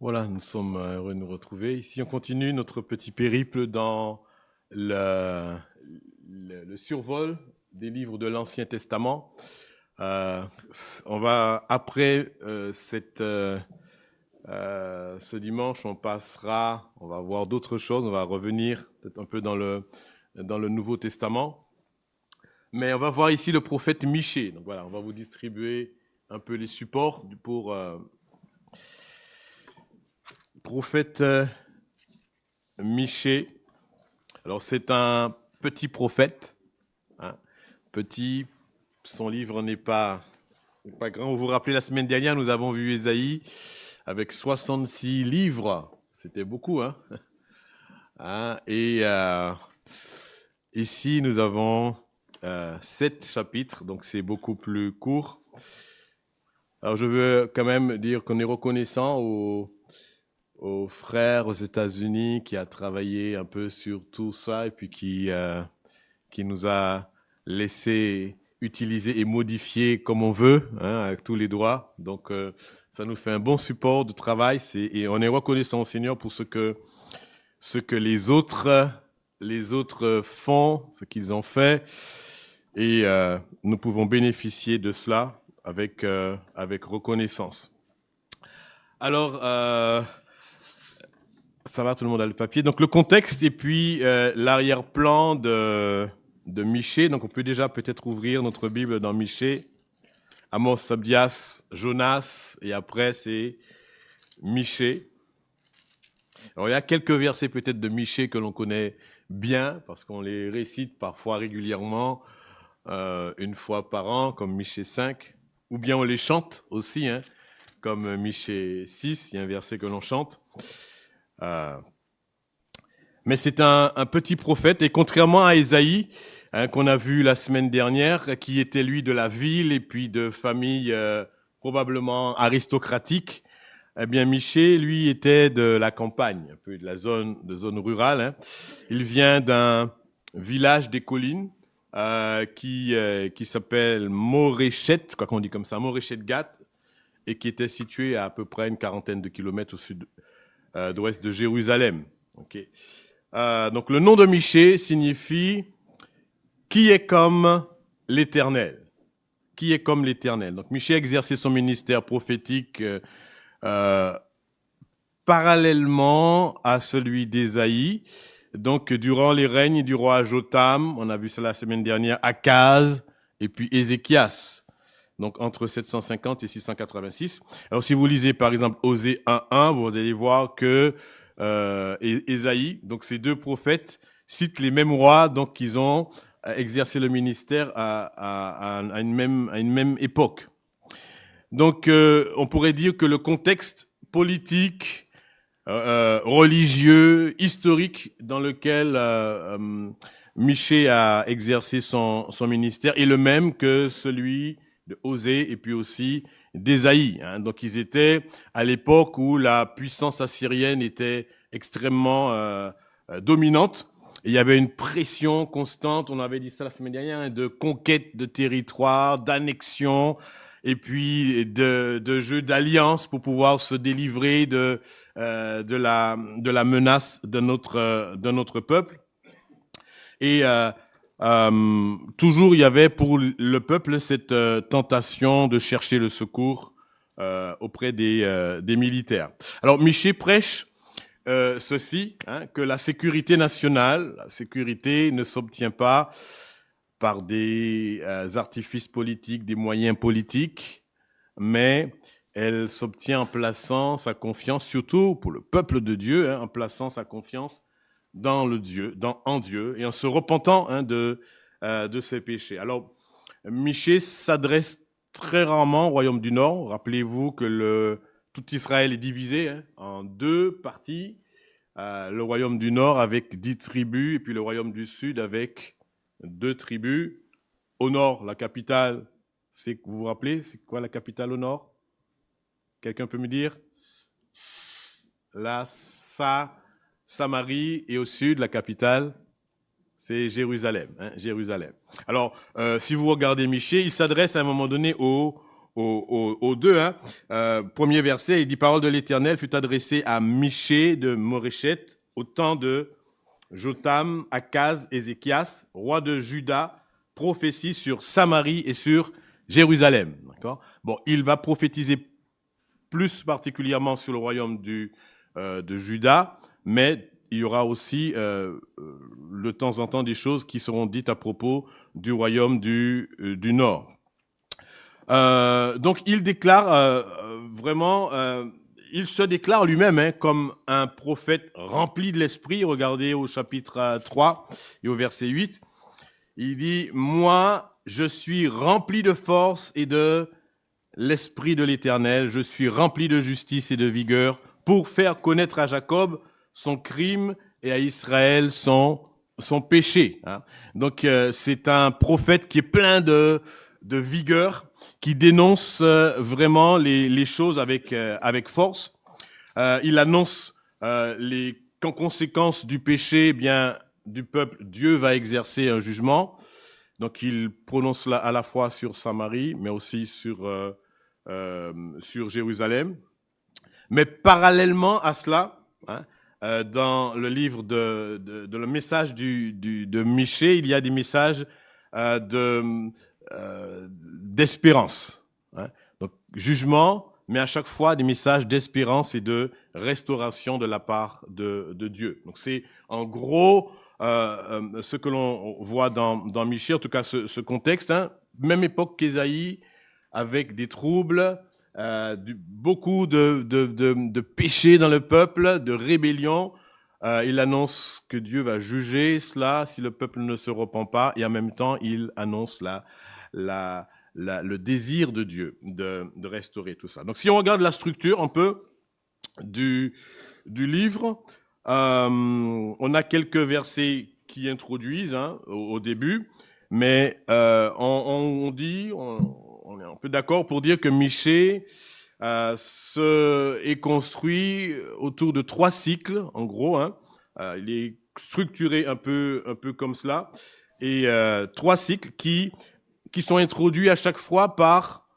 Voilà, nous sommes heureux de nous retrouver. Ici, on continue notre petit périple dans le, le survol des livres de l'Ancien Testament. Euh, on va, après ce dimanche, on va voir d'autres choses, on va revenir peut-être un peu dans le Nouveau Testament. Mais on va voir ici le prophète Michée. Donc voilà, on va vous distribuer un peu les supports pour prophète Michée. Alors c'est un petit prophète, hein, petit, son livre n'est pas grand. Vous vous rappelez, la semaine dernière, nous avons vu Ésaïe avec 66 livres. C'était beaucoup, hein? Et ici, nous avons 7 chapitres, donc c'est beaucoup plus court. Alors je veux quand même dire qu'on est reconnaissant aux frères aux États-Unis qui a travaillé un peu sur tout ça et puis qui nous a laissé utiliser et modifier comme on veut, hein, avec tous les droits. Donc, ça nous fait un bon support de travail et on est reconnaissant au Seigneur pour ce que les autres font, ce qu'ils ont fait. Et nous pouvons bénéficier de cela avec reconnaissance. Alors, ça va, tout le monde a le papier. Donc le contexte et puis l'arrière-plan de Michée. Donc on peut déjà peut-être ouvrir notre Bible dans Michée. Amos, Abdias, Jonas, et après c'est Michée. Alors il y a quelques versets peut-être de Michée que l'on connaît bien, parce qu'on les récite parfois régulièrement, une fois par an, comme Michée 5, ou bien on les chante aussi, hein, comme Michée 6, il y a un verset que l'on chante. Mais c'est un petit prophète, et contrairement à Ésaïe, hein, qu'on a vu la semaine dernière, qui était lui de la ville et puis de famille probablement aristocratique, eh bien Michée, lui, était de la campagne, un peu de la zone rurale. Hein. Il vient d'un village des collines qui s'appelle Moréchet, quoi qu'on dit comme ça, Moréchet-Gat, et qui était situé à peu près une quarantaine de kilomètres au sud d'ouest de Jérusalem. Okay. Donc le nom de Michée signifie qui est comme l'Éternel. Qui est comme l'Éternel. Donc Michée a exercé son ministère prophétique parallèlement à celui d'Ésaïe. Donc durant les règnes du roi Jotham, on a vu ça la semaine dernière, Akaz et puis Ézéchias. Donc entre 750 et 686. Alors si vous lisez par exemple Osée 1.1, vous allez voir que Ésaïe, donc ces deux prophètes, citent les mêmes rois, donc ils ont exercé le ministère à une même époque. Donc on pourrait dire que le contexte politique, religieux, historique dans lequel Michée a exercé son ministère est le même que celui de Osée et puis aussi d'Ésaïe. Hein. Donc ils étaient à l'époque où la puissance assyrienne était extrêmement dominante. Et il y avait une pression constante, on avait dit ça la semaine dernière, hein, de conquête de territoire, d'annexion, et puis de jeu d'alliance pour pouvoir se délivrer de la menace de notre peuple. Et toujours, il y avait pour le peuple cette tentation de chercher le secours auprès des militaires. Alors, Michée prêche ceci, hein, que la sécurité nationale, la sécurité ne s'obtient pas par des artifices politiques, des moyens politiques, mais elle s'obtient en plaçant sa confiance, surtout pour le peuple de Dieu, hein, en plaçant sa confiance en Dieu, et en se repentant, hein, de ses péchés. Alors, Michée s'adresse très rarement au royaume du Nord. Rappelez-vous que tout Israël est divisé, hein, en deux parties. Le royaume du Nord avec 10 tribus, et puis le royaume du Sud avec 2 tribus. Au Nord, la capitale, vous vous rappelez, c'est quoi la capitale au Nord? Quelqu'un peut me dire? La Samarie, et au Sud, la capitale, c'est Jérusalem. Hein, Jérusalem. Alors, si vous regardez Michée, il s'adresse à un moment donné aux aux deux. Hein. Premier verset, il dit « Parole de l'Éternel fut adressée à Michée de Moréchet au temps de Jotham, Akaz, Ézéchias, roi de Juda, prophétie sur Samarie et sur Jérusalem. » D'accord ? Bon, il va prophétiser plus particulièrement sur le royaume de Juda, mais il y aura aussi de temps en temps des choses qui seront dites à propos du royaume du nord. Donc il déclare vraiment, il se déclare lui-même comme un prophète rempli de l'esprit. Regardez au chapitre 3 et au verset 8. Il dit « Moi, je suis rempli de force et de l'esprit de l'Éternel. Je suis rempli de justice et de vigueur pour faire connaître à Jacob son crime et à Israël son péché. » Hein. Donc c'est un prophète qui est plein de vigueur, qui dénonce vraiment les choses avec force. Il annonce les conséquences du péché, bien du peuple. Dieu va exercer un jugement. Donc il prononce là à la fois sur Samarie, mais aussi sur Jérusalem. Mais parallèlement à cela, hein, dans le livre de le message de Michée, il y a des messages d'espérance. Hein. Donc, jugement, mais à chaque fois des messages d'espérance et de restauration de la part de Dieu. Donc, c'est en gros ce que l'on voit dans Michée, en tout cas ce contexte. Hein. Même époque qu'Ésaïe, avec des troubles, beaucoup de péchés dans le peuple, de rébellion. Il annonce que Dieu va juger cela si le peuple ne se repent pas, et en même temps, il annonce le désir de Dieu de restaurer tout ça. Donc, si on regarde la structure un peu du livre, on a quelques versets qui introduisent au début, mais on est un peu d'accord pour dire que Michée est construit autour de 3 cycles, en gros. Hein. Il est structuré un peu comme cela. Et 3 cycles qui sont introduits à chaque fois par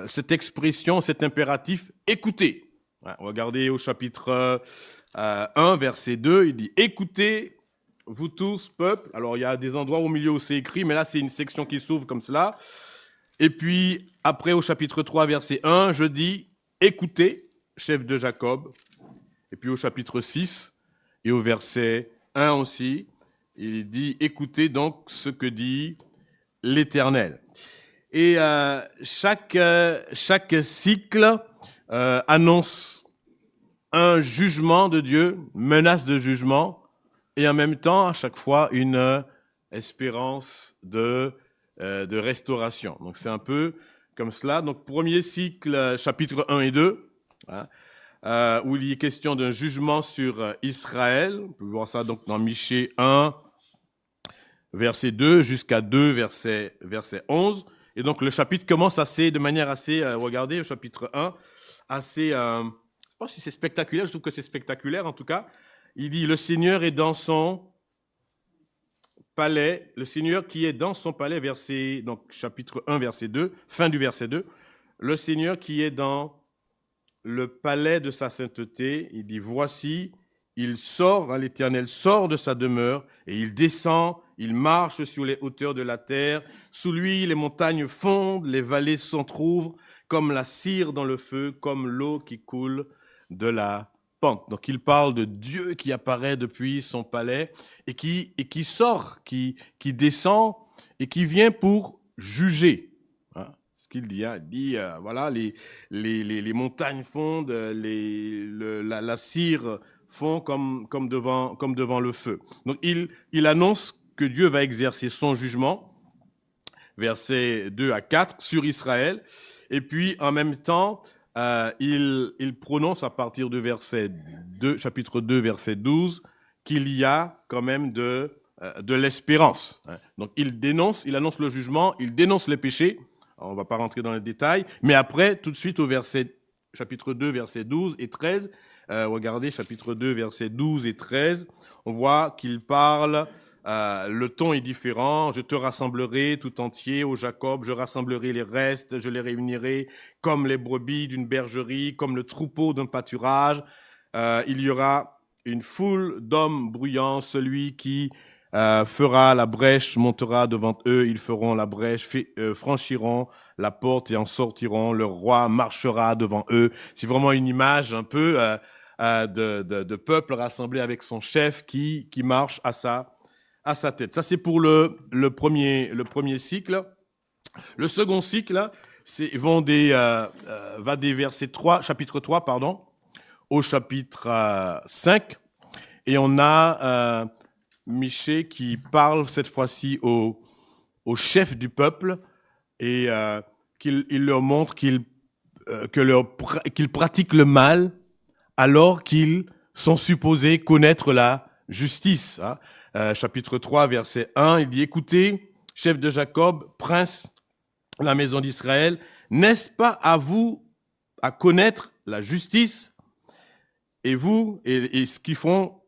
cette expression, cet impératif « écoutez ». Regardez au chapitre 1, verset 2, il dit « Écoutez, vous tous, peuple ». Alors, il y a des endroits au milieu où c'est écrit, mais là, c'est une section qui s'ouvre comme cela. Et puis, après, au chapitre 3, verset 1, je dis « Écoutez, chef de Jacob ». Et puis, au chapitre 6 et au verset 1 aussi, il dit « Écoutez donc ce que dit l'Éternel ». Et chaque cycle annonce un jugement de Dieu, menace de jugement, et en même temps, à chaque fois, une espérance de restauration. Donc, c'est un peu comme cela. Donc, premier cycle, chapitre 1 et 2, hein, où il y est question d'un jugement sur Israël. On peut voir ça donc dans Michée 1, verset 2, jusqu'à 2, verset 11. Et donc, le chapitre commence de manière assez, regardez, au chapitre 1, assez, je ne sais pas si c'est spectaculaire, je trouve que c'est spectaculaire en tout cas. Il dit, le Seigneur est dans son palais, le Seigneur qui est dans son palais, donc chapitre 1, verset 2, fin du verset 2, le Seigneur qui est dans le palais de sa sainteté, il dit, voici, il sort, l'Éternel sort de sa demeure, et il descend, il marche sur les hauteurs de la terre, sous lui les montagnes fondent, les vallées s'entr'ouvrent, comme la cire dans le feu, comme l'eau qui coule de la pente. Donc il parle de Dieu qui apparaît depuis son palais et qui sort, qui descend et qui vient pour juger. Hein, ce qu'il dit, hein, il dit voilà, les montagnes fondent, la cire fond comme devant le feu. Donc il annonce que Dieu va exercer son jugement, versets 2 à 4, sur Israël, et puis en même temps, il prononce à partir du chapitre 2, verset 12, qu'il y a quand même de l'espérance. Donc il annonce le jugement, il dénonce les péchés, on ne va pas rentrer dans les détails, mais après, tout de suite au chapitre 2, verset 12 et 13, regardez, chapitre 2, verset 12 et 13, on voit qu'il parle le ton est différent. Je te rassemblerai tout entier, ô Jacob, je rassemblerai les restes, je les réunirai comme les brebis d'une bergerie, comme le troupeau d'un pâturage. Il y aura une foule d'hommes bruyants, celui qui fera la brèche montera devant eux, ils feront la brèche, franchiront la porte et en sortiront, le roi marchera devant eux. C'est vraiment une image un peu de peuple rassemblé avec son chef qui marche à sa tête. Ça, c'est pour le premier cycle. Le second cycle, va des versets 3, chapitre 3, pardon, au chapitre 5. Et on a Michée qui parle cette fois-ci au chef du peuple et qu'il leur montre qu'ils pratiquent le mal alors qu'ils sont supposés connaître la justice. Chapitre 3, verset 1, il dit « Écoutez, chef de Jacob, prince de la maison d'Israël, n'est-ce pas à vous à connaître la justice et vous, et ce qu'ils font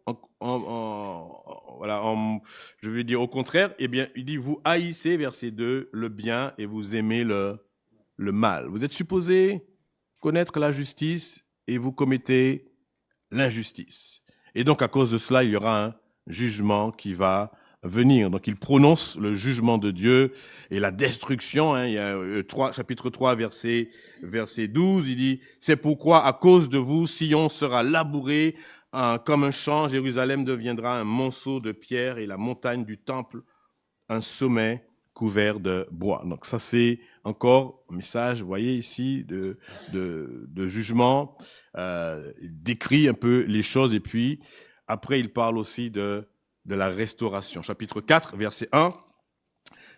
je veux dire au contraire, eh bien, il dit, vous haïssez, verset 2, le bien et vous aimez le mal. Vous êtes supposé connaître la justice et vous commettez l'injustice. Et donc, à cause de cela, il y aura un jugement qui va venir. Donc, il prononce le jugement de Dieu et la destruction. Il y a chapitre 3, verset 12, il dit, c'est pourquoi, à cause de vous, Sion sera labouré comme un champ, Jérusalem deviendra un monceau de pierre et la montagne du temple un sommet couvert de bois. Donc ça, c'est encore un message, vous voyez ici, de jugement. Il décrit un peu les choses et puis après, il parle aussi de la restauration. Chapitre 4, verset 1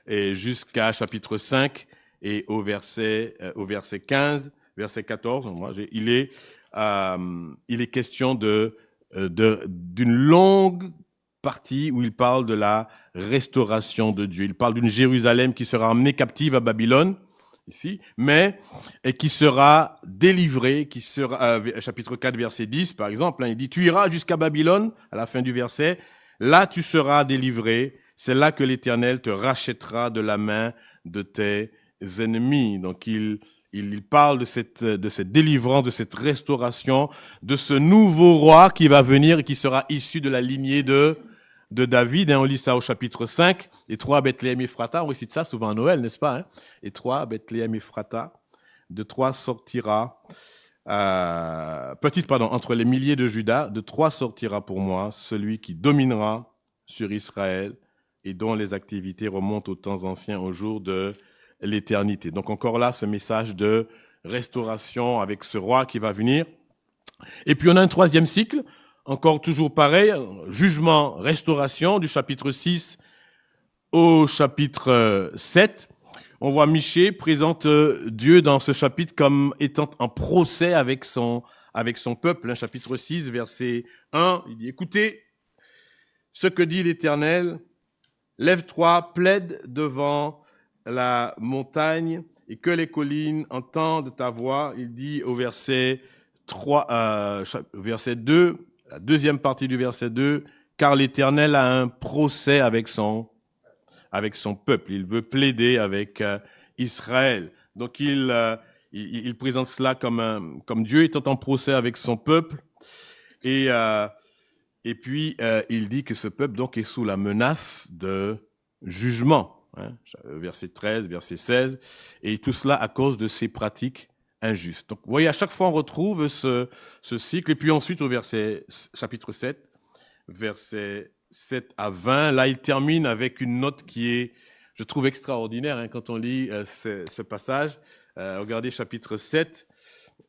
et jusqu'à chapitre 5 et au verset 15, verset 14, il est question d'une longue partie où il parle de la restauration de Dieu. Il parle d'une Jérusalem qui sera emmenée captive à Babylone, ici, et qui sera délivrée, chapitre 4, verset 10, par exemple, il dit, tu iras jusqu'à Babylone, à la fin du verset, là tu seras délivré, c'est là que l'Éternel te rachètera de la main de tes ennemis. Donc il parle de cette délivrance, de cette restauration, de ce nouveau roi qui va venir et qui sera issu de la lignée de David. On lit ça au chapitre 5. Et 3, Bethléem Ephrata. On récite ça souvent à Noël, n'est-ce pas? Et 3, Bethléem Ephrata. De 3 sortira, entre les milliers de Juda, de 3 sortira pour moi celui qui dominera sur Israël et dont les activités remontent aux temps anciens, au jour de l'éternité. Donc encore là, ce message de restauration avec ce roi qui va venir. Et puis on a un troisième cycle, encore toujours pareil, jugement, restauration, du chapitre 6 au chapitre 7. On voit Michée présente Dieu dans ce chapitre comme étant en procès avec son peuple. Chapitre 6, verset 1, il dit « Écoutez ce que dit l'Éternel, lève-toi, plaide devant la montagne et que les collines entendent ta voix. » Il dit au verset 2, la deuxième partie du verset 2, « Car l'Éternel a un procès avec son peuple. » Il veut plaider avec Israël. Donc il présente cela comme Dieu étant en procès avec son peuple. Et puis il dit que ce peuple donc est sous la menace de jugement. Verset 13, verset 16, et tout cela à cause de ces pratiques injustes. Donc, vous voyez, à chaque fois, on retrouve ce cycle, et puis ensuite, au chapitre 7, verset 7 à 20, là, il termine avec une note qui est, je trouve, extraordinaire quand on lit ce passage. Regardez chapitre 7,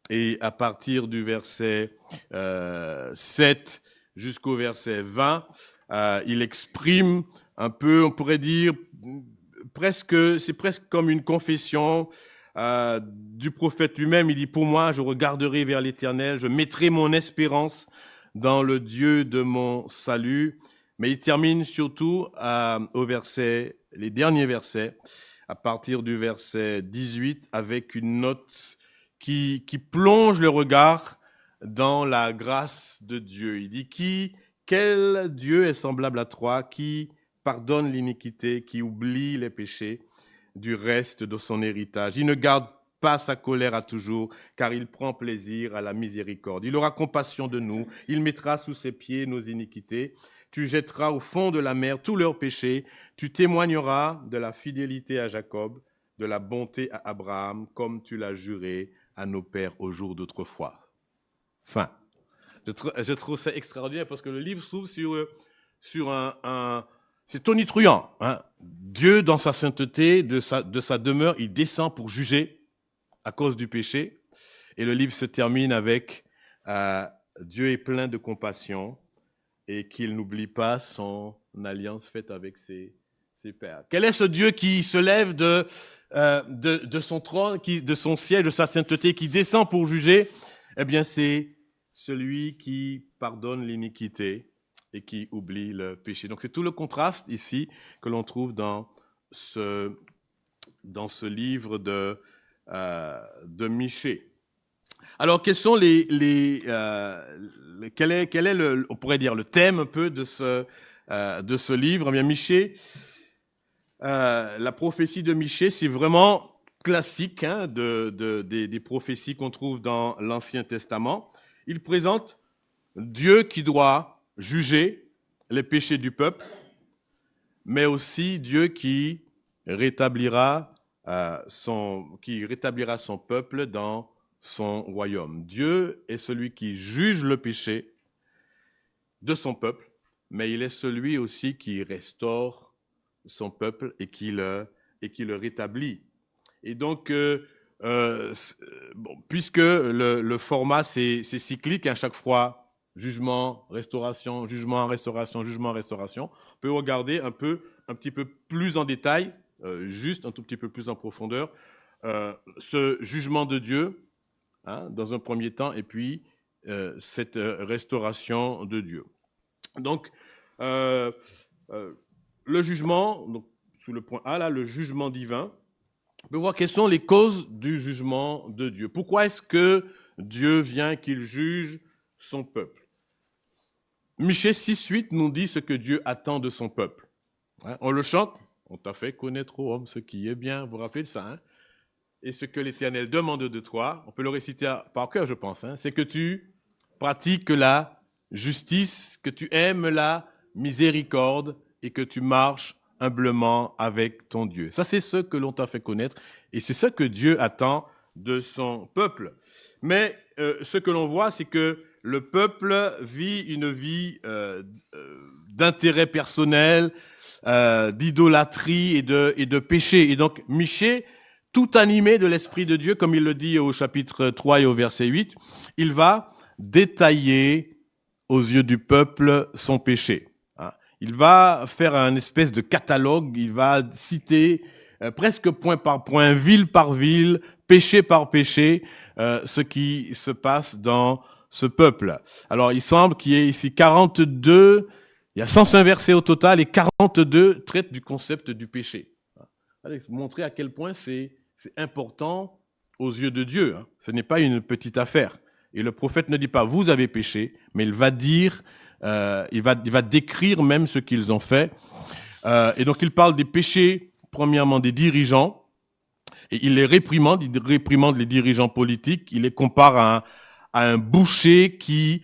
et à partir du verset 7 jusqu'au verset 20, il exprime un peu, on pourrait dire, c'est presque comme une confession du prophète lui-même. Il dit, pour moi, je regarderai vers l'Éternel, je mettrai mon espérance dans le Dieu de mon salut. Mais il termine surtout les derniers versets, à partir du verset 18, avec une note qui plonge le regard dans la grâce de Dieu. Il dit, quel Dieu est semblable à toi, qui pardonne l'iniquité, qui oublie les péchés du reste de son héritage. Il ne garde pas sa colère à toujours, car il prend plaisir à la miséricorde. Il aura compassion de nous, il mettra sous ses pieds nos iniquités. Tu jetteras au fond de la mer tous leurs péchés, tu témoigneras de la fidélité à Jacob, de la bonté à Abraham, comme tu l'as juré à nos pères au jour d'autrefois. Fin. Je trouve ça extraordinaire parce que le livre s'ouvre sur un c'est tonitruant. Hein. Dieu, dans sa sainteté, de sa demeure, il descend pour juger à cause du péché. Et le livre se termine avec Dieu est plein de compassion et qu'il n'oublie pas son alliance faite avec ses pères. Quel est ce Dieu qui se lève de son trône, de son siège, de sa sainteté, qui descend pour juger? Eh bien, c'est celui qui pardonne l'iniquité et qui oublie le péché. Donc, c'est tout le contraste ici que l'on trouve dans ce livre de Michée. Alors, quels sont quel est on pourrait dire le thème un peu de ce livre? Eh bien, Michée, la prophétie de Michée, c'est vraiment classique hein, des prophéties qu'on trouve dans l'Ancien Testament. Il présente Dieu qui doit juger les péchés du peuple, mais aussi Dieu qui rétablira son peuple dans son royaume. Dieu est celui qui juge le péché de son peuple, mais il est celui aussi qui restaure son peuple et qui le rétablit. Et donc, puisque le format c'est cyclique, à chaque fois jugement, restauration, jugement, restauration, jugement, restauration, on peut regarder un petit peu plus en détail, juste un tout petit peu plus en profondeur, ce jugement de Dieu, hein, dans un premier temps, et puis cette restauration de Dieu. Donc, le jugement, donc, sous le point A, là, le jugement divin, on peut voir quelles sont les causes du jugement de Dieu. Pourquoi est-ce que Dieu vient qu'il juge son peuple? Michée 6:8 nous dit ce que Dieu attend de son peuple. Hein, on le chante, on t'a fait connaître aux hommes ce qui est bien, vous vous rappelez de ça, hein? Et ce que l'Éternel demande de toi, on peut le réciter par cœur, je pense, hein, c'est que tu pratiques la justice, que tu aimes la miséricorde et que tu marches humblement avec ton Dieu. Ça, c'est ce que l'on t'a fait connaître et c'est ce que Dieu attend de son peuple. Mais ce que l'on voit, c'est que le peuple vit une vie d'intérêt personnel, d'idolâtrie et de péché. Et donc, Michée, tout animé de l'Esprit de Dieu, comme il le dit au chapitre 3 et au verset 8, il va détailler aux yeux du peuple son péché. Il va faire un espèce de catalogue, il va citer presque point par point, ville par ville, péché par péché, ce qui se passe dans ce peuple. Alors, il semble qu'il y ait ici 42, il y a 105 versets au total et 42 traitent du concept du péché. Allez, montrer à quel point c'est important aux yeux de Dieu. Hein. Ce n'est pas une petite affaire. Et le prophète ne dit pas « vous avez péché », mais il va dire, il va décrire même ce qu'ils ont fait. Et donc, il parle des péchés, premièrement, des dirigeants. Et il les réprimande, les dirigeants politiques. Il les compare à un boucher qui,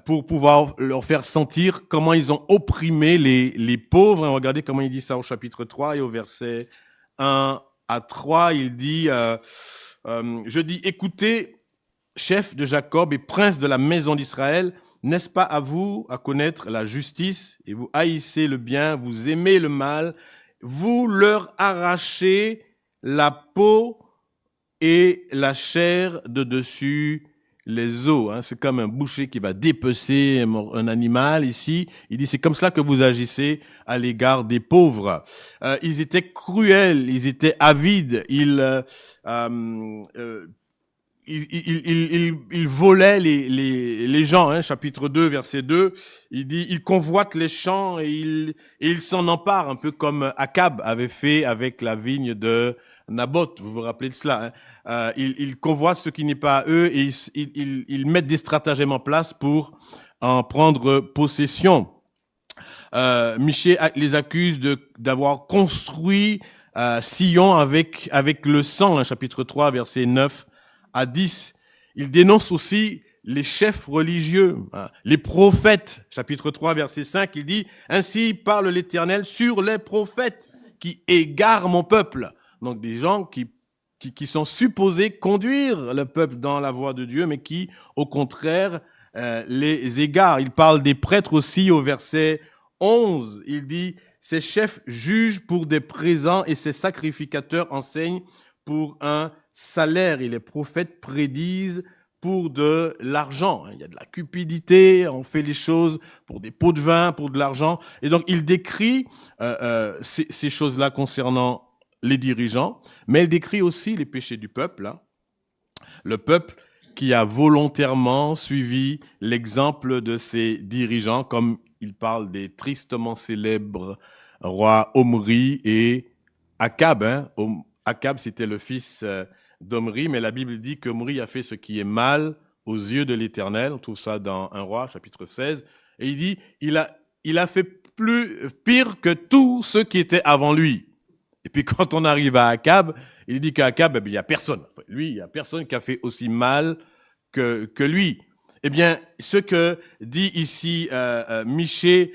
pour pouvoir leur faire sentir comment ils ont opprimé les pauvres. Et regardez comment il dit ça au chapitre 3 et au verset 1 à 3. Il dit, je dis, écoutez, chef de Jacob et prince de la maison d'Israël, n'est-ce pas à vous à connaître la justice et vous haïssez le bien, vous aimez le mal, vous leur arrachez la peau et la chair de dessus les os. Hein. C'est comme un boucher qui va dépecer un animal ici. Il dit c'est comme cela que vous agissez à l'égard des pauvres. Ils étaient cruels, ils étaient avides, ils volait les gens, hein, chapitre 2, verset 2, il dit, il convoite les champs et il s'en empare, un peu comme Akab avait fait avec la vigne de Naboth, vous vous rappelez de cela, hein. Il convoite ce qui n'est pas à eux et ils mettent des stratagèmes en place pour en prendre possession. Michée les accuse d'avoir construit Sion avec le sang, hein, chapitre 3, versets 9 à 10. Il dénonce aussi les chefs religieux, hein, les prophètes, chapitre 3, verset 5, il dit « Ainsi parle l'Éternel sur les prophètes qui égarent mon peuple ». Donc des gens qui sont supposés conduire le peuple dans la voie de Dieu, mais qui, au contraire, les égarent. Il parle des prêtres aussi au verset 11. Il dit « Ces chefs jugent pour des présents et ces sacrificateurs enseignent pour un salaire. » Et les prophètes prédisent pour de l'argent. Il y a de la cupidité, on fait les choses pour des pots de vin, pour de l'argent. Et donc, il décrit ces choses-là concernant les dirigeants, mais il décrit aussi les péchés du peuple. Hein. Le peuple qui a volontairement suivi l'exemple de ses dirigeants, comme il parle des tristement célèbres rois Omri et Akab. Hein. Akab, c'était le fils d'Omri, mais la Bible dit qu'Omri a fait ce qui est mal aux yeux de l'Éternel. On trouve ça dans 1 Roi, chapitre 16. Et il dit, il a fait pire que tous ceux qui étaient avant lui. Et puis quand on arrive à Akab, il dit qu'à Akab, il n'y a personne. Lui, il n'y a personne qui a fait aussi mal que lui. Eh bien, ce que dit ici Michée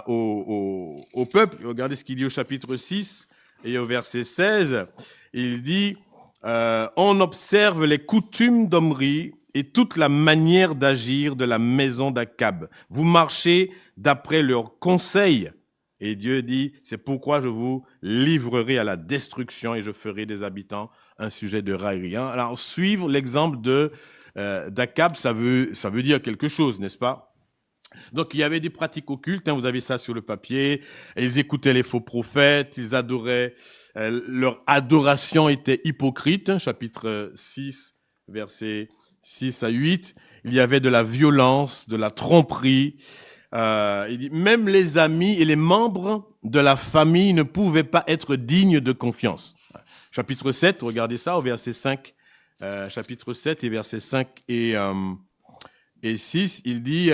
au peuple, regardez ce qu'il dit au chapitre 6 et au verset 16, il dit on observe les coutumes d'Omri et toute la manière d'agir de la maison d'Akab. Vous marchez d'après leurs conseils. Et Dieu dit, c'est pourquoi je vous livrerai à la destruction et je ferai des habitants un sujet de raillerie. Alors, suivre l'exemple d'Akab, ça veut dire quelque chose, n'est-ce pas? Donc, il y avait des pratiques occultes, hein, vous avez ça sur le papier, et ils écoutaient les faux prophètes, ils adoraient, leur adoration était hypocrite, hein, chapitre 6, versets 6 à 8. Il y avait de la violence, de la tromperie. Il dit, même les amis et les membres de la famille ne pouvaient pas être dignes de confiance. Chapitre 7, regardez ça au verset 5, chapitre 7 et versets 5 et 6, il dit,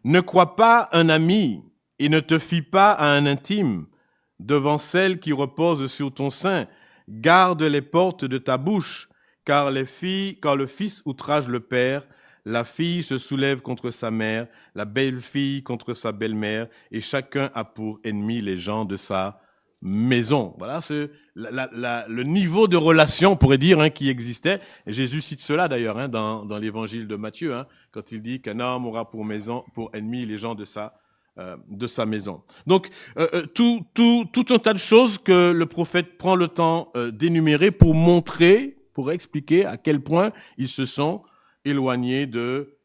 ne crois pas un ami et ne te fie pas à un intime devant celle qui repose sur ton sein. Garde les portes de ta bouche, car le fils outrage le père, la fille se soulève contre sa mère, la belle-fille contre sa belle-mère, et chacun a pour ennemi les gens de sa maison. Voilà le niveau de relation, on pourrait dire, hein, qui existait. Et Jésus cite cela d'ailleurs hein, dans l'évangile de Matthieu, hein, quand il dit qu'un homme aura pour ennemi les gens de sa maison. Donc, tout un tas de choses que le prophète prend le temps d'énumérer pour montrer, pour expliquer à quel point ils se sont éloignés de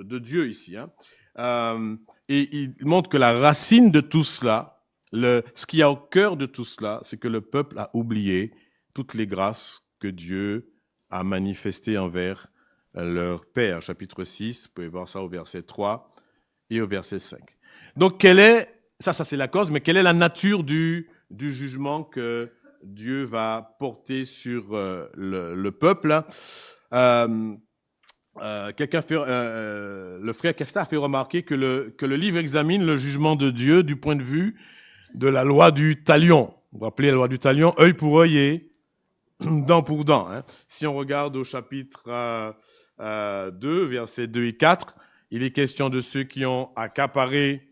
Dieu ici. Hein. Et il montre que la racine de tout cela, ce qu'il y a au cœur de tout cela, c'est que le peuple a oublié toutes les grâces que Dieu a manifestées envers leur Père. Chapitre 6, vous pouvez voir ça au verset 3 et au verset 5. Donc, ça c'est la cause, mais quelle est la nature du jugement que Dieu va porter sur le peuple? Le frère Kefta a fait remarquer que le livre examine le jugement de Dieu du point de vue de la loi du talion. Vous vous rappelez la loi du talion, œil pour œil et dent pour dent. Hein. Si on regarde au chapitre 2, versets 2 et 4, il est question de ceux qui ont accaparé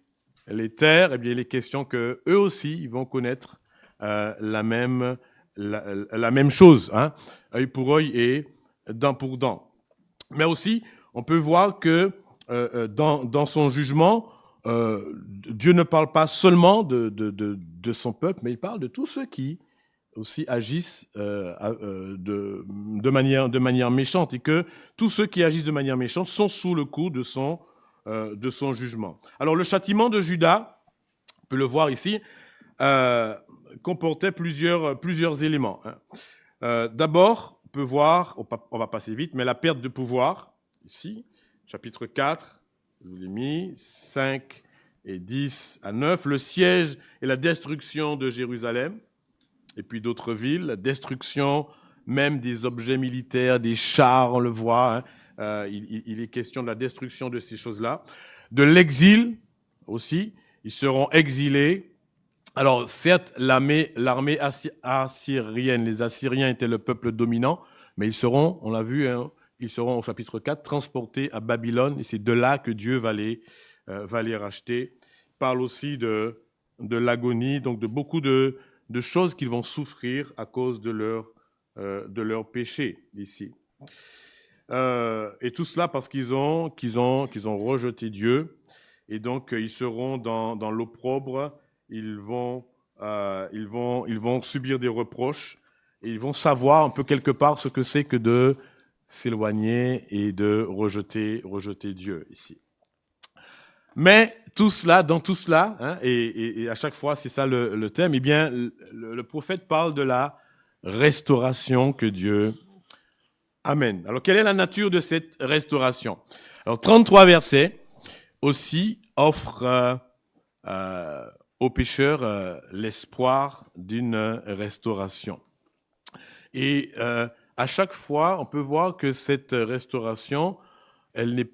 les terres, eh bien il est question que eux aussi ils vont connaître la même chose, hein, œil pour œil et dent pour dent. Mais aussi, on peut voir que dans son jugement, Dieu ne parle pas seulement de son peuple, mais il parle de tous ceux qui aussi agissent de manière méchante, et que tous ceux qui agissent de manière méchante sont sous le coup de son jugement. Alors le châtiment de Juda, on peut le voir ici, comportait plusieurs éléments. Hein. D'abord, on peut voir, on va passer vite, mais la perte de pouvoir, ici, chapitre 4, je vous l'ai mis, 5 et 10 à 9, le siège et la destruction de Jérusalem, et puis d'autres villes, la destruction même des objets militaires, des chars, on le voit, hein, il est question de la destruction de ces choses-là, de l'exil aussi, Ils seront exilés. Alors, certes, l'armée assyrienne, les Assyriens étaient le peuple dominant, mais ils seront, on l'a vu, hein, ils seront au chapitre 4, transportés à Babylone, et c'est de là que Dieu va les racheter. Il parle aussi de l'agonie, donc de beaucoup de choses qu'ils vont souffrir à cause de leur péché ici. Et tout cela parce qu'ils ont rejeté Dieu, et donc ils seront dans l'opprobre. Ils vont subir des reproches et ils vont savoir un peu quelque part ce que c'est que de s'éloigner et de rejeter Dieu ici. Mais dans tout cela, hein, et à chaque fois c'est ça le thème, eh bien le prophète parle de la restauration que Dieu amène. Alors quelle est la nature de cette restauration? Alors 33 versets aussi offrent aux pécheurs l'espoir d'une restauration. Et à chaque fois, on peut voir que cette restauration, elle n'a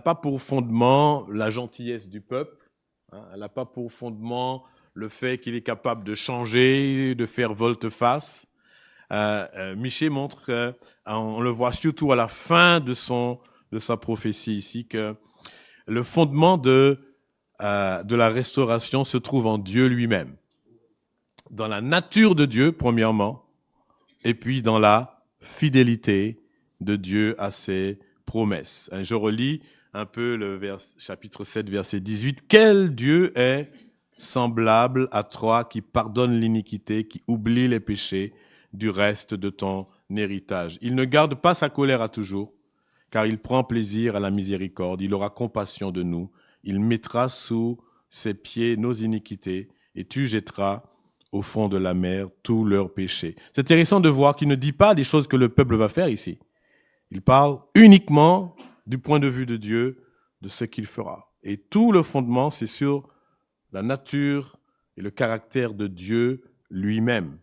pas pour fondement la gentillesse du peuple, hein, elle n'a pas pour fondement le fait qu'il est capable de changer, de faire volte-face. Michée montre, on le voit surtout à la fin de sa prophétie ici, que le fondement de la restauration se trouve en Dieu lui-même, dans la nature de Dieu, premièrement, et puis dans la fidélité de Dieu à ses promesses. Je relis un peu le chapitre 7, verset 18. « Quel Dieu est semblable à toi qui pardonne l'iniquité, qui oublie les péchés du reste de ton héritage. Il ne garde pas sa colère à toujours, car il prend plaisir à la miséricorde. Il aura compassion de nous. Il mettra sous ses pieds nos iniquités, et tu jetteras au fond de la mer tous leurs péchés. » C'est intéressant de voir qu'il ne dit pas des choses que le peuple va faire ici. Il parle uniquement du point de vue de Dieu, de ce qu'il fera. Et tout le fondement, c'est sur la nature et le caractère de Dieu lui-même.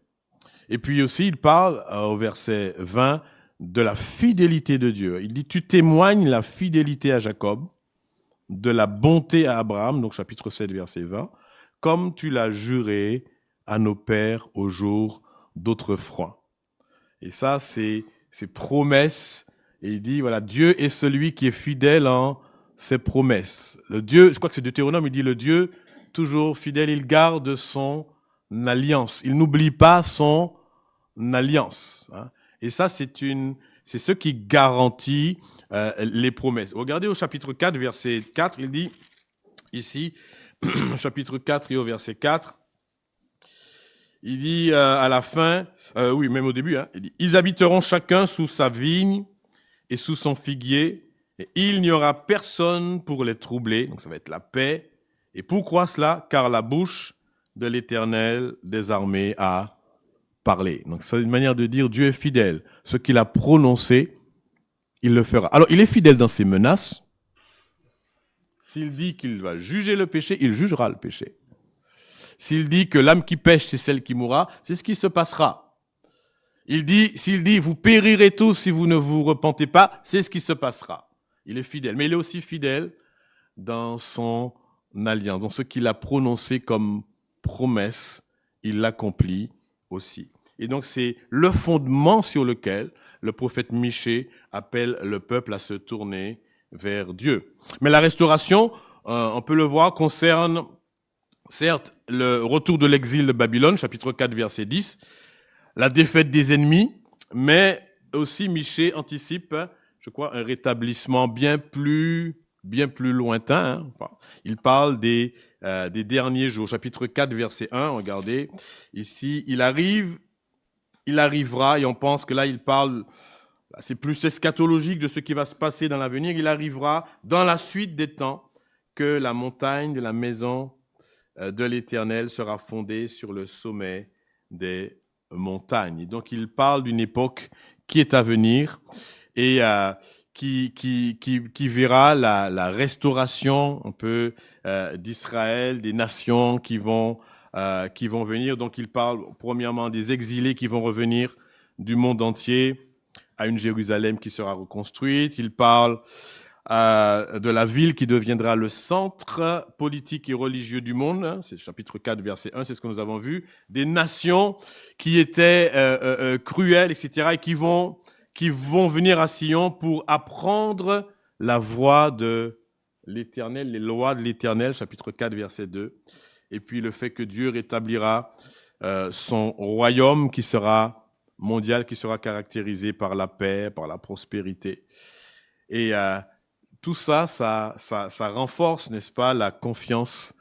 Et puis aussi, il parle au verset 20 de la fidélité de Dieu. Il dit, tu témoignes la fidélité à Jacob, de la bonté à Abraham, donc chapitre 7, verset 20, comme tu l'as juré à nos pères au jour d'autrefois. Et ça, c'est promesses. Et il dit, voilà, Dieu est celui qui est fidèle en ses promesses. Le Dieu, je crois que c'est Deutéronome, il dit, le Dieu toujours fidèle, il garde son alliance. Il n'oublie pas son alliance. Hein. Et ça, c'est ce qui garantit les promesses. Regardez au chapitre 4, verset 4, il dit ici, chapitre 4 et au verset 4, il dit à la fin, oui, même au début, hein, il dit, ils habiteront chacun sous sa vigne et sous son figuier, et il n'y aura personne pour les troubler. Donc ça va être la paix. Et pourquoi cela? Car la bouche de l'Éternel des armées a parlé. Donc c'est une manière de dire Dieu est fidèle. Ce qu'il a prononcé, il le fera. Alors il est fidèle dans ses menaces. S'il dit qu'il va juger le péché, il jugera le péché. S'il dit que l'âme qui pêche, c'est celle qui mourra, c'est ce qui se passera. S'il dit, vous périrez tous si vous ne vous repentez pas, c'est ce qui se passera. Il est fidèle. Mais il est aussi fidèle dans son alliance, dans ce qu'il a prononcé comme promesse, il l'accomplit aussi. Et donc c'est le fondement sur lequel le prophète Michée appelle le peuple à se tourner vers Dieu. Mais la restauration, on peut le voir, concerne certes le retour de l'exil de Babylone, chapitre 4, verset 10, la défaite des ennemis, mais aussi Michée anticipe, je crois, un rétablissement bien plus lointain. Hein. Il parle des derniers jours. Chapitre 4, verset 1, regardez. Ici, il arrivera, et on pense que là, il parle, c'est plus eschatologique de ce qui va se passer dans l'avenir. Il arrivera dans la suite des temps que la montagne de la maison de l'Éternel sera fondée sur le sommet des montagnes. Donc, il parle d'une époque qui est à venir et qui verra la restauration un peu d'Israël, des nations qui vont venir. Donc, il parle premièrement des exilés qui vont revenir du monde entier à une Jérusalem qui sera reconstruite. Il parle de la ville qui deviendra le centre politique et religieux du monde. Hein, c'est chapitre 4, verset 1, c'est ce que nous avons vu. Des nations qui étaient cruelles, etc., et qui vont venir à Sion pour apprendre la voie de l'Éternel, les lois de l'Éternel, chapitre 4, verset 2. Et puis le fait que Dieu rétablira son royaume qui sera mondial, qui sera caractérisé par la paix, par la prospérité. Et tout ça renforce, n'est-ce pas, la confiance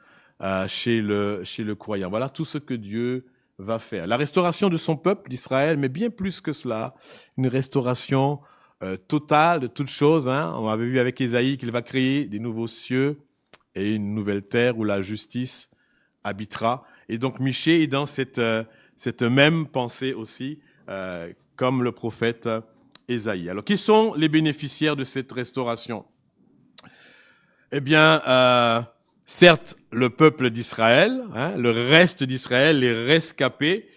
chez le croyant. Voilà tout ce que Dieu va faire. La restauration de son peuple d'Israël, mais bien plus que cela, une restauration totale de toutes choses. Hein. On avait vu avec Ésaïe qu'il va créer des nouveaux cieux et une nouvelle terre où la justice habitera. Et donc Michée est dans cette même pensée aussi, comme le prophète Ésaïe. Alors, qui sont les bénéficiaires de cette restauration? Eh bien, certes, le peuple d'Israël, hein, le reste d'Israël, les rescapés,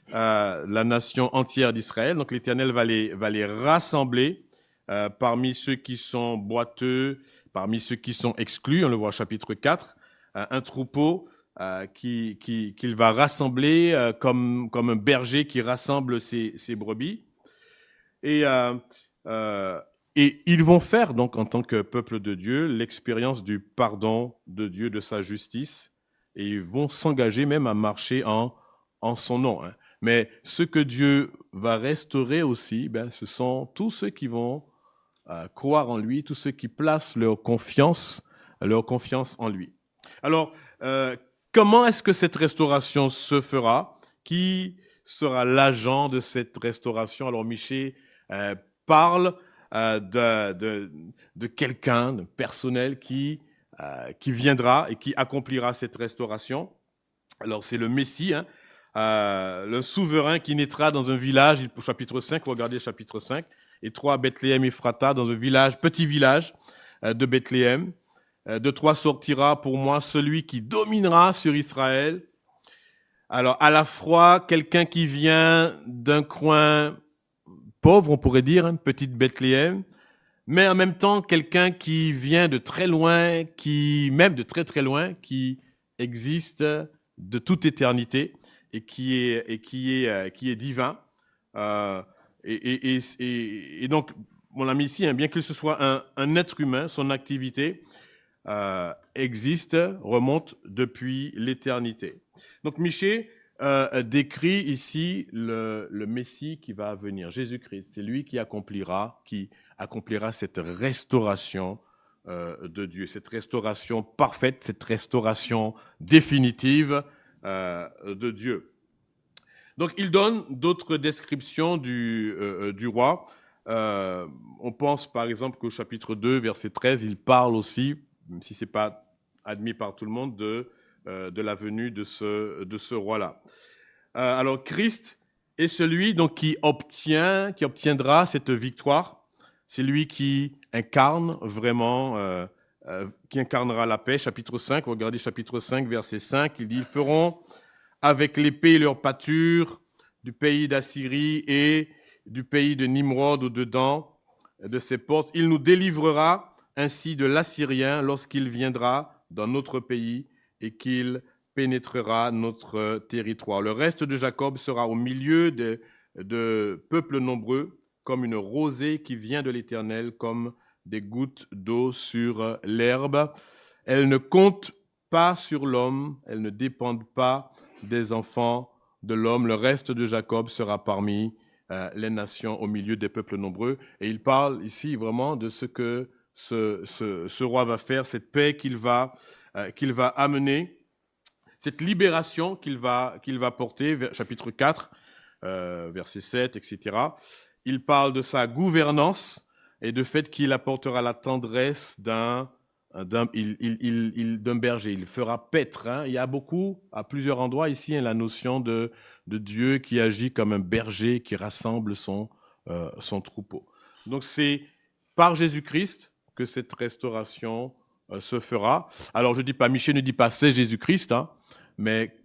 la nation entière d'Israël. Donc, l'Éternel va les rassembler parmi ceux qui sont boiteux, parmi ceux qui sont exclus. On le voit au chapitre 4. Un troupeau qu'il va rassembler comme un berger qui rassemble ses brebis. Et ils vont faire, donc, en tant que peuple de Dieu, l'expérience du pardon de Dieu, de sa justice, et ils vont s'engager même à marcher en son nom. Hein. Mais ce que Dieu va restaurer aussi, ce sont tous ceux qui vont croire en lui, tous ceux qui placent leur confiance en lui. Alors, comment est-ce que cette restauration se fera? Qui sera l'agent de cette restauration? Alors, Michée parle de quelqu'un, de personnel qui viendra et qui accomplira cette restauration. Alors, c'est le Messie, hein, le souverain qui naîtra dans un village, chapitre 5, regardez chapitre 5, et 3 Bethléem Ephrata, dans un village, petit village de Bethléem. De toi sortira pour moi celui qui dominera sur Israël. Alors, à la fois, quelqu'un qui vient d'un coin pauvre, on pourrait dire, une petite Bethléem, mais en même temps, quelqu'un qui vient de très loin, même de très très loin, qui existe de toute éternité et qui est divin. Et donc, mon ami ici, bien que ce soit un être humain, son activité existe, remonte depuis l'éternité. Donc, Michée décrit ici le Messie qui va venir, Jésus-Christ. C'est lui qui accomplira cette restauration de Dieu, cette restauration parfaite, cette restauration définitive de Dieu. Donc, il donne d'autres descriptions du roi. On pense par exemple qu'au chapitre 2, verset 13, il parle aussi, même si ce n'est pas admis par tout le monde, de la venue de ce roi-là. Alors, Christ est celui donc, qui obtiendra cette victoire. C'est lui qui incarne vraiment, qui incarnera la paix. Chapitre 5, regardez chapitre 5, verset 5, il dit « Ils feront avec l'épée leur pâture du pays d'Assyrie et du pays de Nimrod au-dedans de ses portes. Il nous délivrera ainsi de l'Assyrien lorsqu'il viendra dans notre pays et qu'il pénétrera notre territoire. Le reste de Jacob sera au milieu de peuples nombreux, comme une rosée qui vient de l'Éternel, comme des gouttes d'eau sur l'herbe. Elles ne comptent pas sur l'homme, elles ne dépendent pas des enfants de l'homme. Le reste de Jacob sera parmi les nations au milieu des peuples nombreux. Et il parle ici vraiment de ce que ce roi va faire, cette paix qu'il va amener, cette libération qu'il va porter, chapitre 4, verset 7, etc. Il parle de sa gouvernance et du fait qu'il apportera la tendresse d'un berger. Il fera paître. Hein. Il y a à plusieurs endroits ici, la notion de Dieu qui agit comme un berger qui rassemble son troupeau. Donc c'est par Jésus-Christ que cette restauration se fera. Alors je dis pas, Michée ne dit pas c'est Jésus-Christ, hein, mais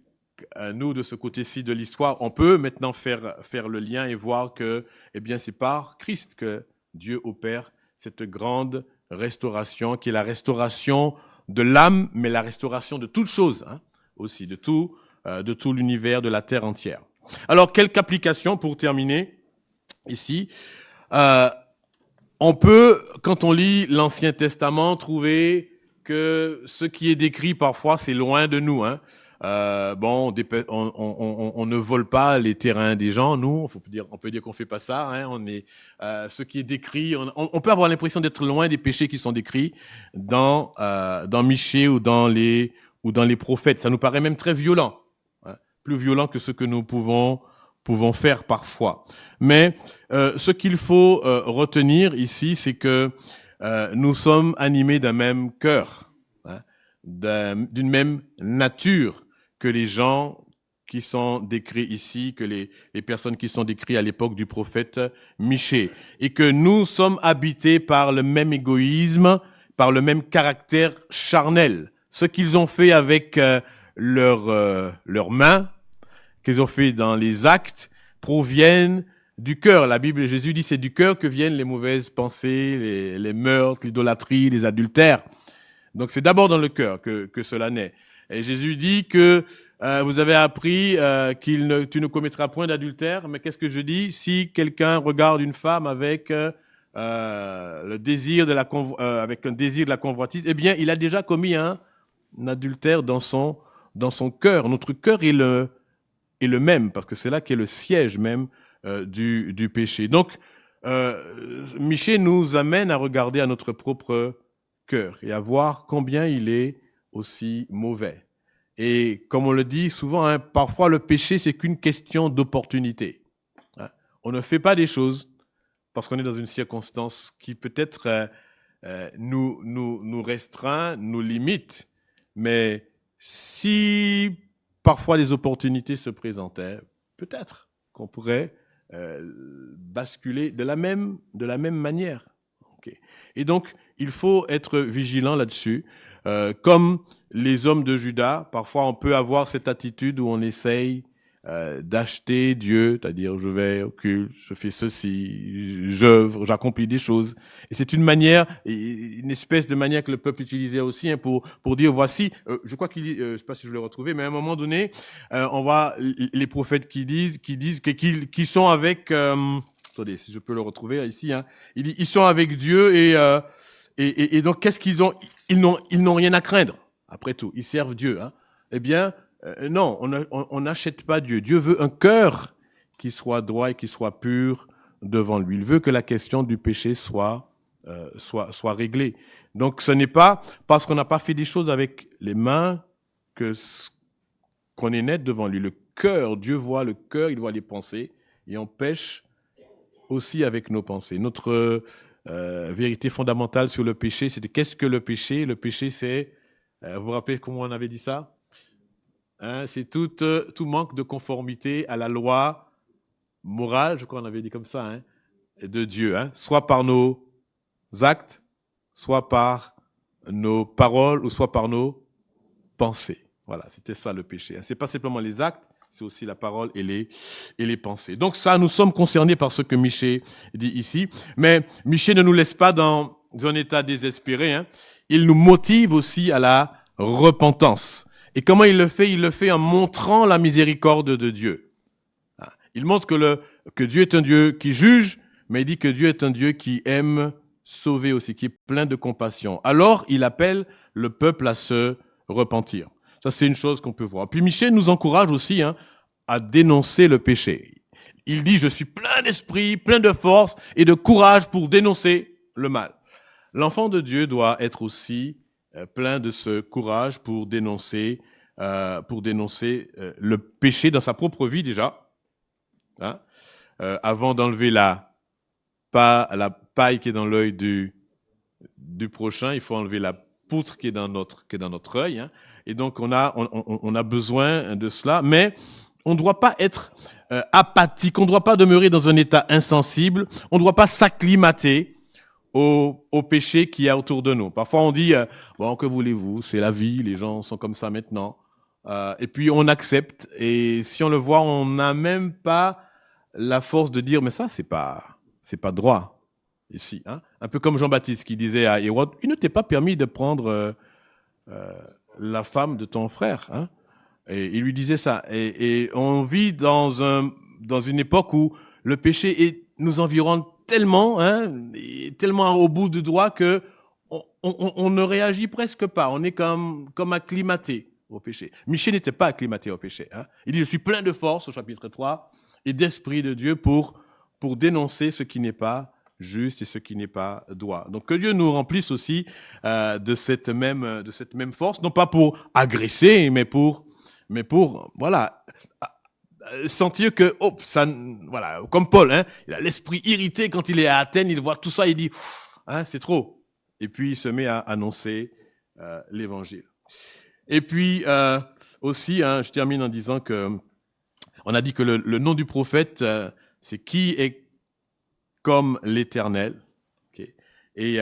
nous de ce côté-ci de l'histoire, on peut maintenant faire le lien et voir que, eh bien, c'est par Christ que Dieu opère cette grande restauration, qui est la restauration de l'âme, mais la restauration de toute chose, hein, aussi, de tout l'univers, de la terre entière. Alors, quelques applications pour terminer ici. On peut, quand on lit l'Ancien Testament, trouver que ce qui est décrit parfois, c'est loin de nous, hein. On ne vole pas les terrains des gens, nous. On peut dire qu'on fait pas ça. Hein, ce qui est décrit, on peut avoir l'impression d'être loin des péchés qui sont décrits dans Michée ou dans les prophètes. Ça nous paraît même très violent, hein, plus violent que ce que nous pouvons faire parfois. Mais ce qu'il faut retenir ici, c'est que nous sommes animés d'un même cœur, hein, d'une même nature que les gens qui sont décrits ici, que les personnes qui sont décrites à l'époque du prophète Michée, et que nous sommes habités par le même égoïsme, par le même caractère charnel. Ce qu'ils ont fait avec leurs mains, qu'ils ont fait dans les actes, proviennent du cœur. La Bible, Jésus dit, c'est du cœur que viennent les mauvaises pensées, les meurtres, l'idolâtrie, les adultères. Donc c'est d'abord dans le cœur que cela naît. Et Jésus dit que vous avez appris tu ne commettras point d'adultère, mais qu'est-ce que je dis? Si quelqu'un regarde une femme avec le désir avec un désir de la convoitise, eh bien, il a déjà commis un adultère dans son cœur. Notre cœur est le même, parce que c'est là qu'est le siège même du péché. Donc, Michée nous amène à regarder à notre propre cœur et à voir combien il est aussi mauvais. Et comme on le dit souvent, hein, parfois le péché, c'est qu'une question d'opportunité. Hein. On ne fait pas des choses parce qu'on est dans une circonstance qui peut-être nous restreint, nous limite, mais si parfois des opportunités se présentaient, peut-être qu'on pourrait basculer de la même manière. Okay. Et donc, il faut être vigilant là-dessus. Comme les hommes de Juda, parfois on peut avoir cette attitude où on essaye d'acheter Dieu, c'est-à-dire je vais au culte, je fais ceci, j'œuvre, j'accomplis des choses. Et c'est une manière, une espèce de manière que le peuple utilisait aussi, hein, pour dire voici, je crois qu'il, je sais pas si je l'ai retrouvé, mais à un moment donné, on voit les prophètes qui disent qu'ils sont avec, attendez, si je peux le retrouver ici, hein, ils sont avec Dieu et donc qu'est-ce qu'ils ont? Ils n'ont rien à craindre. Après tout, ils servent Dieu, hein. Eh bien, non, on n'achète pas Dieu. Dieu veut un cœur qui soit droit et qui soit pur devant lui. Il veut que la question du péché soit réglée. Donc, ce n'est pas parce qu'on n'a pas fait des choses avec les mains qu'on est net devant lui. Le cœur, Dieu voit le cœur, il voit les pensées, et on pêche aussi avec nos pensées. Notre vérité fondamentale sur le péché, c'est qu'est-ce que le péché? Le péché, c'est, vous vous rappelez comment on avait dit ça? Hein, c'est tout manque de conformité à la loi morale, je crois qu'on avait dit comme ça, hein, de Dieu, hein, soit par nos actes, soit par nos paroles, ou soit par nos pensées. Voilà, c'était ça le péché. Hein. C'est pas simplement les actes, c'est aussi la parole et les pensées. Donc ça, nous sommes concernés par ce que Michée dit ici. Mais Michée ne nous laisse pas dans un état désespéré. Hein. Il nous motive aussi à la repentance. Et comment il le fait? Il le fait en montrant la miséricorde de Dieu. Il montre que Dieu est un Dieu qui juge, mais il dit que Dieu est un Dieu qui aime sauver aussi, qui est plein de compassion. Alors, il appelle le peuple à se repentir. Ça, c'est une chose qu'on peut voir. Puis Michée nous encourage aussi, hein, à dénoncer le péché. Il dit, je suis plein d'esprit, plein de force et de courage pour dénoncer le mal. L'enfant de Dieu doit être aussi plein de ce courage pour dénoncer le péché dans sa propre vie déjà. Hein? Avant d'enlever la paille qui est dans l'œil du prochain, il faut enlever la poutre qui est dans notre œil. Hein? Et donc on a besoin de cela, mais on ne doit pas être apathique, on ne doit pas demeurer dans un état insensible, on ne doit pas s'acclimater au péché qu'il y a autour de nous. Parfois on dit bon, que voulez-vous, c'est la vie, les gens sont comme ça maintenant, et puis on accepte, et si on le voit, on n'a même pas la force de dire mais ça c'est pas droit. ici. Hein. Un peu comme Jean-Baptiste qui disait à Hérode, il ne t'est pas permis de prendre la femme de ton frère. Hein. Et il lui disait ça. Et on vit dans une époque où le péché nous environne tellement, hein, tellement au bout du doigt que on ne réagit presque pas. On est comme acclimaté au péché. Michée n'était pas acclimaté au péché. Hein. Il dit, je suis plein de force au chapitre 3 et d'esprit de Dieu pour dénoncer ce qui n'est pas juste et ce qui n'est pas droit. Donc que Dieu nous remplisse aussi de cette même force, non pas pour agresser, mais pour voilà, sentir que ça, voilà, comme Paul, hein, il a l'esprit irrité quand il est à Athènes, il voit tout ça, il dit, hein, c'est trop. Et puis il se met à annoncer l'évangile. Et puis aussi, hein, je termine en disant que on a dit que le nom du prophète, c'est qui est comme l'Éternel. Okay. Et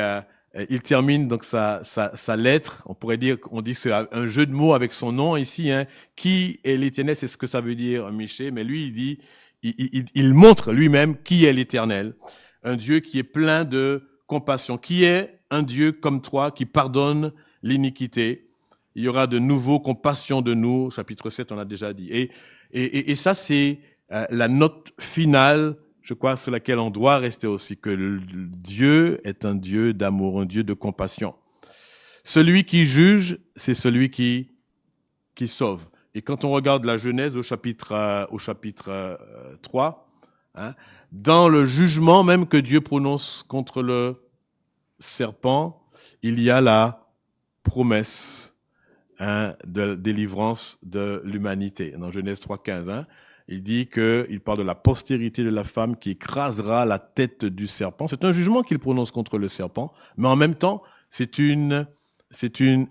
il termine donc sa lettre. On dit que c'est un jeu de mots avec son nom ici. Hein. Qui est l'Éternel, c'est ce que ça veut dire, Michée. Mais lui, il dit, il montre lui-même qui est l'Éternel, un Dieu qui est plein de compassion, qui est un Dieu comme toi, qui pardonne l'iniquité. Il y aura de nouveau compassion de nous. Chapitre 7, on a déjà dit. Et ça, c'est la note finale, je crois, sur laquelle on doit rester aussi, que Dieu est un Dieu d'amour, un Dieu de compassion. Celui qui juge, c'est celui qui sauve. Et quand on regarde la Genèse au chapitre 3, hein, dans le jugement même que Dieu prononce contre le serpent, il y a la promesse, hein, de délivrance de l'humanité. Dans Genèse 3,15, hein, il parle de la postérité de la femme qui écrasera la tête du serpent. C'est un jugement qu'il prononce contre le serpent, mais en même temps, c'est une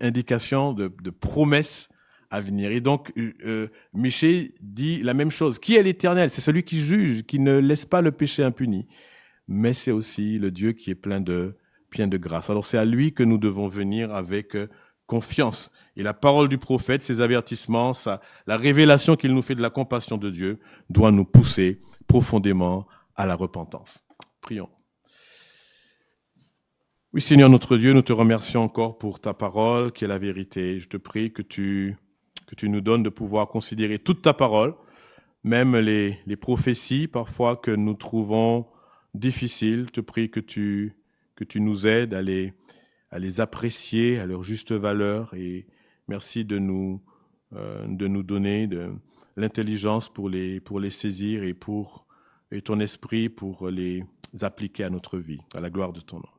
indication de promesse à venir. Et donc, Michée dit la même chose. Qui est l'Éternel? C'est celui qui juge, qui ne laisse pas le péché impuni. Mais c'est aussi le Dieu qui est plein de grâce. Alors, c'est à lui que nous devons venir avec confiance. Et la parole du prophète, ses avertissements, la révélation qu'il nous fait de la compassion de Dieu doit nous pousser profondément à la repentance. Prions. Oui, Seigneur notre Dieu, nous te remercions encore pour ta parole qui est la vérité. Je te prie que tu nous donnes de pouvoir considérer toute ta parole, même les prophéties parfois que nous trouvons difficiles. Je te prie que tu nous aides à les apprécier à leur juste valeur, et merci de nous donner de l'intelligence pour les saisir et ton esprit pour les appliquer à notre vie, à la gloire de ton nom.